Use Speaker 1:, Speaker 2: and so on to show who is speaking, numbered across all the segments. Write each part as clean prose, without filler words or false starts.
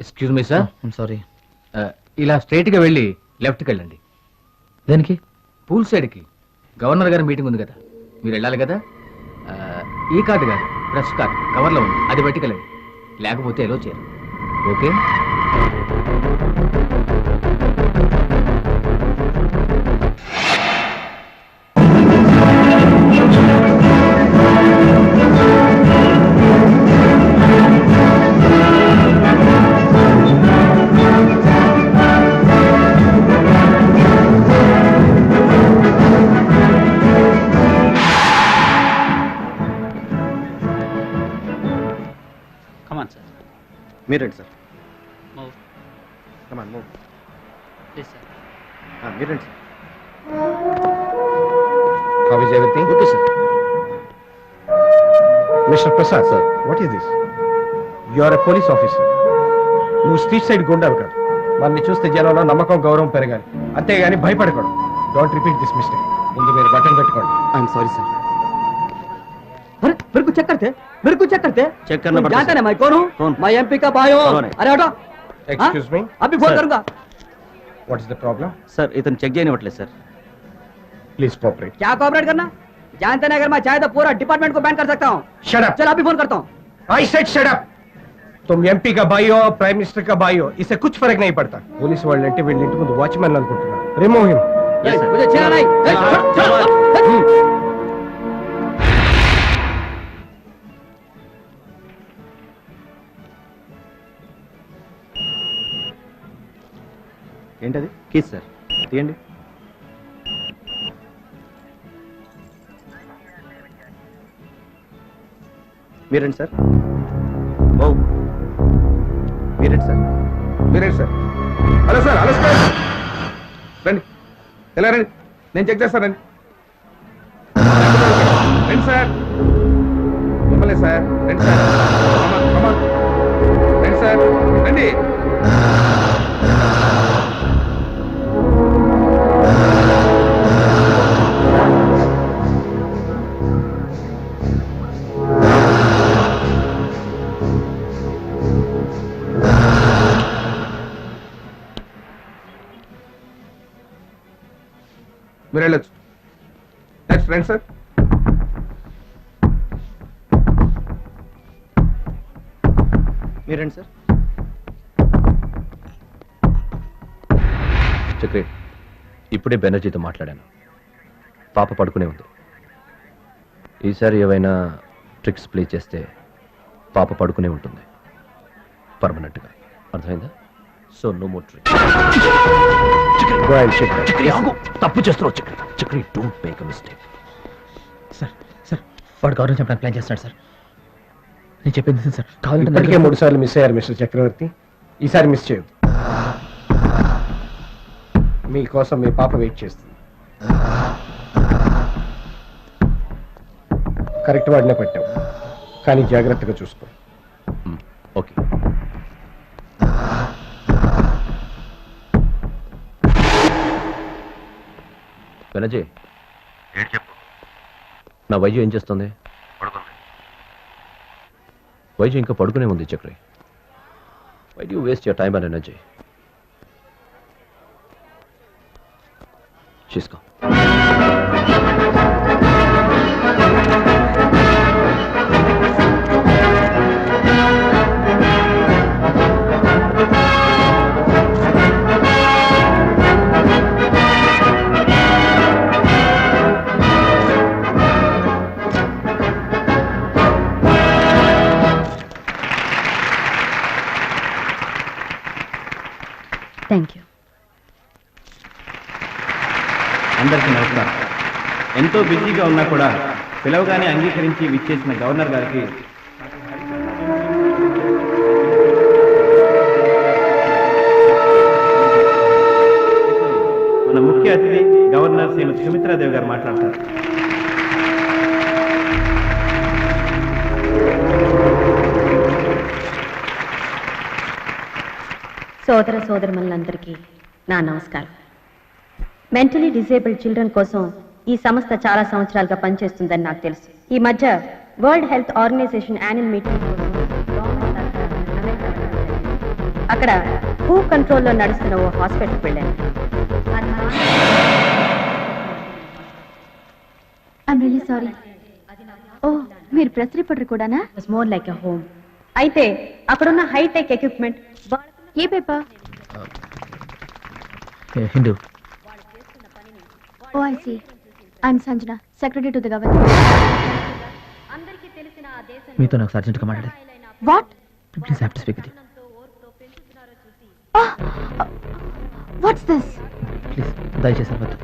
Speaker 1: Excuse me sir.
Speaker 2: Sorry.
Speaker 1: ఇలా స్ట్రైట్గా వెళ్ళి లెఫ్ట్కి వెళ్ళండి.
Speaker 2: దేనికి?
Speaker 1: పూల్ సైడ్కి. గవర్నర్ గారి మీటింగ్ ఉంది కదా, మీరు వెళ్ళాలి కదా. ఈ కార్డు కాదు, ప్రెస్ కార్డ్ కవర్లో ఉంది, అది పట్టుకెళ్ళండి. లేకపోతే ఎలా చేయరు. ఓకే.
Speaker 3: మీరండి sir.
Speaker 4: Move.
Speaker 3: Come on move.
Speaker 4: Please, sir.
Speaker 3: మీరండి sir.
Speaker 1: How is everything?
Speaker 3: Okay sir.
Speaker 5: Mister Prasad sir, what is this? You are a police officer. నువ్వు స్ట్రీట్ సైడ్ గుండావు కాదు. మనని చూస్తే జనంలో నమ్మకం గౌరవం పెరగాలి, అంతేగాని భయపడకూడదు. Don't repeat this mistake. ముందు మీరు బటన్ పెట్టుకోండి.
Speaker 3: I'm sorry sir.
Speaker 2: अरे मेरे को चेक करते, मेरे को चेक करते.
Speaker 3: चेक करना पड़ता
Speaker 2: जानता है मैं कौन हूँ?
Speaker 3: कौन?
Speaker 2: मैं एमपी का भाई हूँ. अरे हटो.
Speaker 5: ఎక్స్క్యూజ్ మీ,
Speaker 2: अभी फोन
Speaker 3: Sir.
Speaker 2: करूंगा.
Speaker 5: What is the problem?
Speaker 3: Sir ఇతను చెక్ చేయనివ్వట్లేదు సార్.
Speaker 5: Please cooperate.
Speaker 2: क्या कोऑपरेट करना? जानते नहीं, अगर मैं चाहे तो पूरा डिपार्टमेंट को बैन कर सकता हूँ.
Speaker 5: Shut up.
Speaker 2: चल अभी फोन करता हूँ.
Speaker 5: I said shut up. तुम एमपी का भाई हो, प्राइम मिनिस्टर का भाई हो, इससे कुछ फर्क नहीं पड़ता. पुलिस वाले అంటే వీళ్ళ ఇంటి ముందు వాచ్మెన్ అనుకుంటున్నారు. Remove him.
Speaker 3: Yes, sir.
Speaker 2: मुझे छेड़ा नहीं.
Speaker 3: ఏంటది? కీస్ సార్, తీయండి. మీరండి సార్. ఓ మీరండి సార్.
Speaker 5: మీరేంటి sir? Hello sir, hello sir, రండి. ఎలా రండి, నేను చెక్ చేస్తానండి. రండి సార్, మిమ్మల్ని సార్. రండి సార్, రండి సార్, రండి. మీరు వెళ్ళొచ్చు. నెక్స్ట్ రండి సార్.
Speaker 3: మీరండి సార్.
Speaker 6: చక్రి, ఇప్పుడే బెనర్జీతో మాట్లాడాను. పాప పడుకునే ఉంది. ఈసారి ఏవైనా ట్రిక్స్ ప్లే చేస్తే పాప పడుకునే ఉంటుంది పర్మనెంట్గా. అర్థమైందా? So no more trick. తప్పు చేస్తున్నావు Chakri. Chakri, don't make a mistake.
Speaker 2: Sir sir, వాడు గవర్నర్ చెప్పడానికి ప్లాన్ చేస్తున్నాడు సార్. నేను చెప్పింది సార్,
Speaker 5: ఇప్పటికే
Speaker 2: కావాలంటే
Speaker 5: 3 సార్లు మిస్ అయ్యారు మిస్టర్ చక్రవర్తి. ఈసారి మిస్ చేయదు. మీకోసం మీ పాప వెయిట్ చేస్తుంది. కరెక్ట్ వాడినే పెట్టాం, కానీ జాగ్రత్తగా చూసుకో.
Speaker 6: ఓకే. బెనర్జీ,
Speaker 7: చెప్పు.
Speaker 6: నా వైద్యం ఏం చేస్తుంది?
Speaker 7: పడుకుంది.
Speaker 6: వైద్యం ఇంకా పడుకునే ఉంది Chakri. Why do you waste your time and energy? చేసుకో.
Speaker 8: Thank you.
Speaker 3: అందరికీ నమస్కారం. ఎంతో బిజీగా ఉన్నా కూడా పిలవగానే అంగీకరించి విచ్చేసిన గవర్నర్ గారికి మన ముఖ్య అతిథి గవర్నర్ శ్రీమతి సుమిత్రాదేవి గారు మాట్లాడతారు.
Speaker 8: సోదర సోదరులందరికీ నా నమస్కారం. మెంటలీ డిసేబుల్డ్ చిల్డ్రన్ కోసం ఈ సంస్థ చాలా సంవత్సరాలుగా పనిచేస్తుందని నాకు తెలుసు. ఈ మధ్య world health organisation annual meeting అక్కడ హూ కంట్రోల్లో నడుస్తున్న ఓ హాస్పిటల్కి వెళ్ళాను.
Speaker 9: I'm really sorry. ఓ మీరు ప్రెస్ రిపోర్టర్ కూడానా?
Speaker 8: It's more like a home. అయితే అక్కడున్న హైటెక్ ఎక్విప్మెంట్
Speaker 9: ఏ paper?
Speaker 2: Hindu.
Speaker 9: Oh I see. I'm Sanjana, secretary to the governor.
Speaker 8: అందరికీ తెలిసిన ఆ దేశం
Speaker 2: మీతో నాకు అర్జెంట్గా మాట్లాడాలి.
Speaker 9: What?
Speaker 2: Please have to speak with you.
Speaker 9: What's this?
Speaker 2: Please దయచేసి అవ్వద్దు.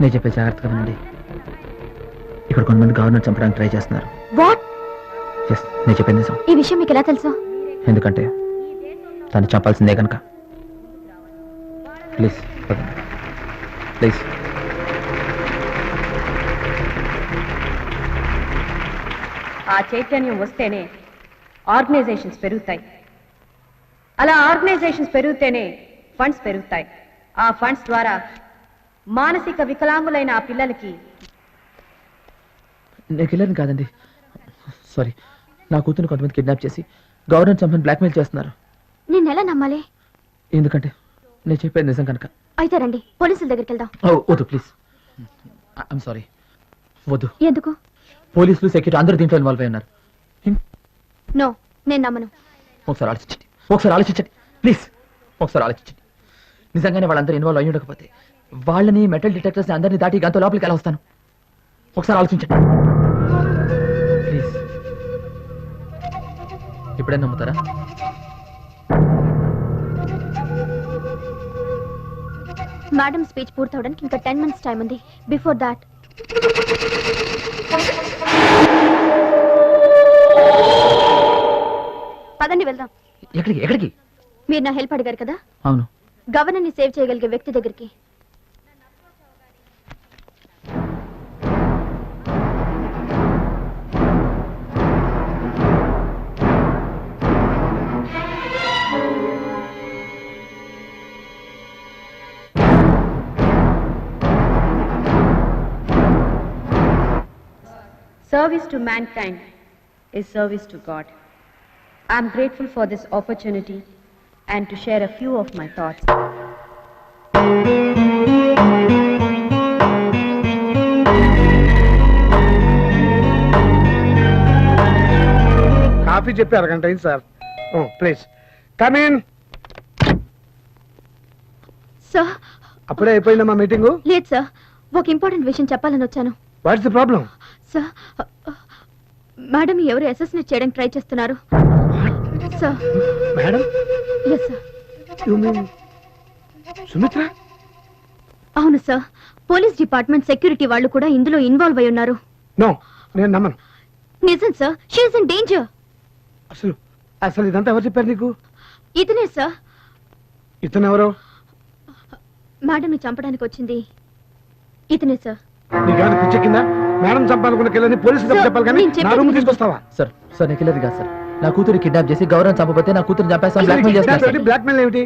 Speaker 2: నేను చెప్పే జాగ్రత్తగా వినండి. ఇక్కడ కొంతమంది గవర్నర్ చంపడానికి ట్రై చేస్తున్నారు.
Speaker 9: వాట్?
Speaker 2: ఎస్, నేను చెప్పేది నిజం.
Speaker 9: ఈ విషయం మీకు ఎలా తెలుసు?
Speaker 2: ఎందుకంటే తను చంపాల్సిందే కనుక. Please please.
Speaker 8: ఆ చైతన్యం వస్తేనే ఆర్గనైజేషన్స్ పెరుగుతాయి. అలా ఆర్గనైజేషన్స్ పెరిగితేనే ఫండ్స్ పెరుగుతాయి. ఆ ఫండ్స్ ద్వారా మానసిక వికలాంగులైన ఆ పిల్లలకి.
Speaker 2: నేను కిల్లర్ని కాదండి, సారీ. నా కూతురు కొంతమంది కిడ్నాప్ చేసి గవర్నర్ చంపని బ్లాక్మెయిల్ చేస్తున్నారు.
Speaker 9: నేను ఎలా నమ్మాలి?
Speaker 2: ఎందుకంటే నేను చెప్పేది నిజం కనుక.
Speaker 9: అయితే రండి పోలీసుల దగ్గరికి వెళ్దాం.
Speaker 2: వద్దు ప్లీజ్. ఐఎమ్ సారీ, వద్దు.
Speaker 9: ఎందుకు?
Speaker 2: పోలీసులు, సెక్యూరిటీ అందరూ దీంట్లో ఇన్వాల్వ్ అయి ఉన్నారు.
Speaker 9: నో, నేను నమ్మను.
Speaker 2: ఒకసారి ఆలోచించండి ప్లీజ్. ఒకసారి ఆలోచించండి. నిజంగానే వాళ్ళందరూ ఇన్వాల్వ్ అయ్యి ఉండకపోతే వాళ్ళని మెటల్ డిటెక్టర్స్ అందరినీ దాటి గంట లోపలికి ఎలా వస్తాను? ఒకసారి ఆలోచించండి ప్లీజ్. ఇప్పుడైనా నమ్ముతారా?
Speaker 9: మేడం స్పీచ్ పూర్తవడానికి ఇంకా 10 minutes టైం ఉంది. బిఫోర్ దాట్ పదండి వెళ్దాం.
Speaker 2: ఎక్కడికి?
Speaker 9: మీరు నా హెల్ప్ అడిగారు కదా,
Speaker 2: అవును.
Speaker 9: గవర్నర్ ని సేవ్ చేయగలిగే వ్యక్తి దగ్గరికి.
Speaker 8: Service to mankind is service to God. I am grateful for this opportunity and to share a few of my thoughts.
Speaker 5: Coffee చెప్పి అరగంట అయింది sir. Please come in.
Speaker 9: Sir,
Speaker 5: అప్పుడే అయిపోయిందా మా మీటింగు?
Speaker 9: లేదు సార్, ఒక ఇంపార్టెంట్ విషయం చెప్పాలని వచ్చాను.
Speaker 5: What's the problem?
Speaker 9: Sir, madam ఎవరు అసెసినేట్ చేయడానికి ట్రై చేస్తున్నారు sir.
Speaker 5: Madam?
Speaker 9: Yes sir.
Speaker 5: You mean Sumitra?
Speaker 9: అవును సార్, పోలీస్ డిపార్ట్మెంట్, సెక్యూరిటీ వాళ్ళు కూడా ఇందులో ఇన్వాల్వ్ అయి ఉన్నారు.
Speaker 5: నో, నేను నమ్మను.
Speaker 9: నిజం sir, she is in danger.
Speaker 5: అసలు ఇదంతా ఎవరు చెప్పారు నీకు?
Speaker 9: ఇతనే సార్.
Speaker 5: ఇతను ఎవరు?
Speaker 9: మేడంని చంపడానికి వచ్చింది ఇతనే సార్.
Speaker 5: నీకేమైనా పిచ్చెక్కిందా? మేడం చంపాలనుకున్న కిల్లని పోలీసులు చెప్పాలి కానీ నా రూమ్ తీసుకొస్తావా?
Speaker 2: సార్ నేను కిల్లర్ కాదు సార్. నా కూతురు కిడ్నాప్ చేసి గవర్నర్ చంపబోతే నా కూతురు చంపేస్తాను బ్లాక్మెయిల్ చేస్తారు.
Speaker 5: బ్లాక్మెయిల్ ఏమిటి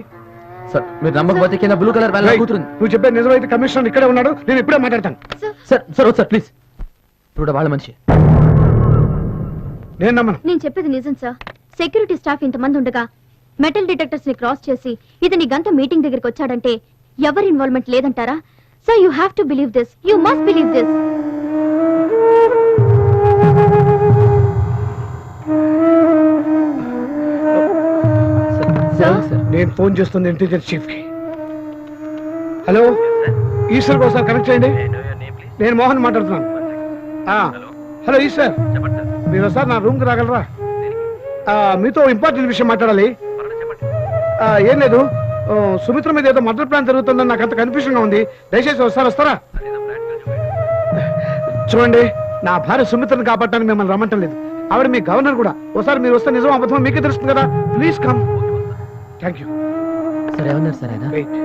Speaker 2: సార్? మీరు నమ్మకపోతే కింద బ్లూ కలర్ వ్యాన్ కూతురు.
Speaker 5: నువ్వు చెప్పే నిజమైతే కమిషనర్ ఇక్కడే ఉన్నాడు, నేను ఇప్పుడే మాట్లాడతాను.
Speaker 2: Sir please. ఇప్పుడు వాళ్ళ మనిషి.
Speaker 5: నేను నమ్మను.
Speaker 9: నేను చెప్పేది నిజం సార్. సెక్యూరిటీ స్టాఫ్ ఇంతమంది ఉండగా మెటల్ డిటెక్టర్స్ ని క్రాస్ చేసి ఇతని గంట మీటింగ్ దగ్గరికి వచ్చాడంటే ఎవరి ఇన్వాల్వ్మెంట్ లేదంటారా? Sir, you have to believe this. You must believe this.
Speaker 5: నేను ఫోన్ చేస్తుంది ఇంటెలిజెన్స్ చీఫ్ కి. హలో, ఈశ్వర్ ఒకసారి కనెక్ట్ చేయండి. నేను మోహన్ మాట్లాడుతున్నాను. హలో ఈశ్వర్, మీరు ఒకసారి నా రూమ్కి రాగలరా? మీతో ఇంపార్టెంట్ విషయం మాట్లాడాలి. ఏం లేదు, సుమిత్ర మీద ఏదో మర్డర్ ప్లాన్ జరుగుతుందని నాకు అంత కన్ఫ్యూజన్ గా ఉంది. దయచేసి ఒకసారి వస్తారా? చూడండి, నా భార్య సుమిత్రను కాపాడటానికి మిమ్మల్ని రమ్మంటం లేదు. ఆవిడ మీ గవర్నర్ కూడా. ఒకసారి మీరు వస్తే నిజం అబద్ధం మీకే తెలుస్తుంది కదా. Please come. Thank you.
Speaker 2: సరే, ఏమన్నారు సార్ ఆయన?
Speaker 5: వెయిట్.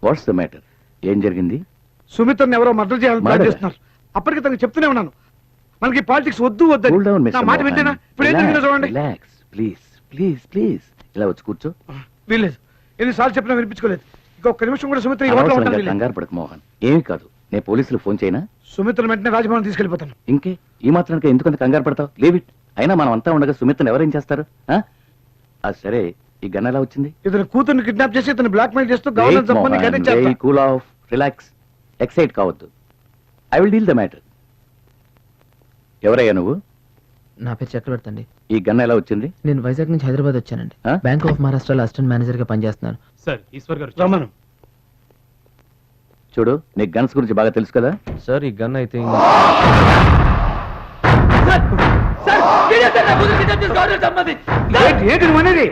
Speaker 10: What's the matter? ఏం జరిగింది?
Speaker 5: సుమిత్రని ఎవరో మర్డర్ చేయాలని ప్లాన్ చేస్తున్నారు. అప్పటికి తనకు చెప్తూనే ఉన్నాను, మనకి పాలిటిక్స్ వద్దు వద్దని. నా మాట వింటేనా? ఇప్పుడు ఏం జరిగిందో చూడండి.
Speaker 10: ప్లీజ్ ప్లీజ్ ప్లీజ్, ఇలా వచ్చి కూర్చో.
Speaker 5: వీల్లేదు, ఎన్నిసార్లు చెప్పినా వినిపించుకోలేదు. ఇంకొక నిమిషం కూడా సుమిత్ర ఈ హోటల్లో ఉంటుంది.
Speaker 10: కంగారు పడక మోహన్, ఏమీ కాదు. నేను పోలీసులకు ఫోన్ చేయనా?
Speaker 5: సుమిత్రను వెంటనే రాజభవన్ తీసుకెళ్ళిపోతాను.
Speaker 10: ఇంకే ఈ మాత్రానికి ఎందుకంత కంగారు పడతావు? లేవిట్. అయినా మనం అంతా ఉండగా సుమిత్రను ఎవరేం చేస్తారు? అది సరే, ఈ గన్ ఎలా వచ్చింది?
Speaker 5: ఇతను కూతుర్ని కిడ్నాప్ చేసి ఇతను బ్లాక్ మెయిల్ చేస్తూ గవర్నర్ చంపని గన్ ఇచ్చేస్తా.
Speaker 10: కూల్ ఆఫ్, రిలాక్స్, ఎక్సైట్ కావద్దు. I will deal the matter. ఎవరయ్యా నువ్వు?
Speaker 2: నా పేరు చక్రవర్తి అండి.
Speaker 10: ఈ గన్ ఎలా వచ్చింది?
Speaker 2: నేను వైజాగ్ నుంచి హైదరాబాద్ వచ్చానండి.
Speaker 10: ఆ?
Speaker 2: బ్యాంక్ ఆఫ్ మహారాష్ట్రలో అసిస్టెంట్ మేనేజర్ గా పనిచేస్తున్నాను.
Speaker 3: సార్ ఈశ్వర్ గారు
Speaker 5: రమ్మను.
Speaker 10: చూడు, నీకు గన్స్ గురించి బాగా తెలుసు కదా.
Speaker 6: సార్ ఈ గన్ అయితే
Speaker 5: ఏంటి నువ్వు అనేది?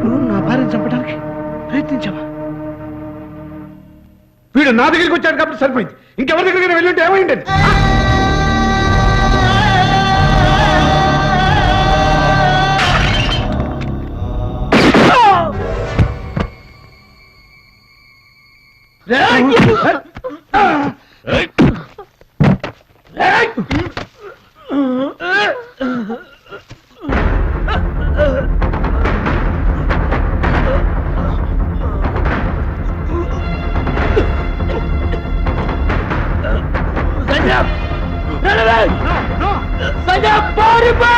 Speaker 5: నువ్వు నా భార్యను చంపడానికి ప్రయత్నించావా? వీడు నా దగ్గరికి వచ్చాడు కాబట్టి సరిపోయింది. ఇంకెవరి దగ్గరికి వెళ్ళుంటే ఏమైంది?
Speaker 2: సంజయ్, పారిపో!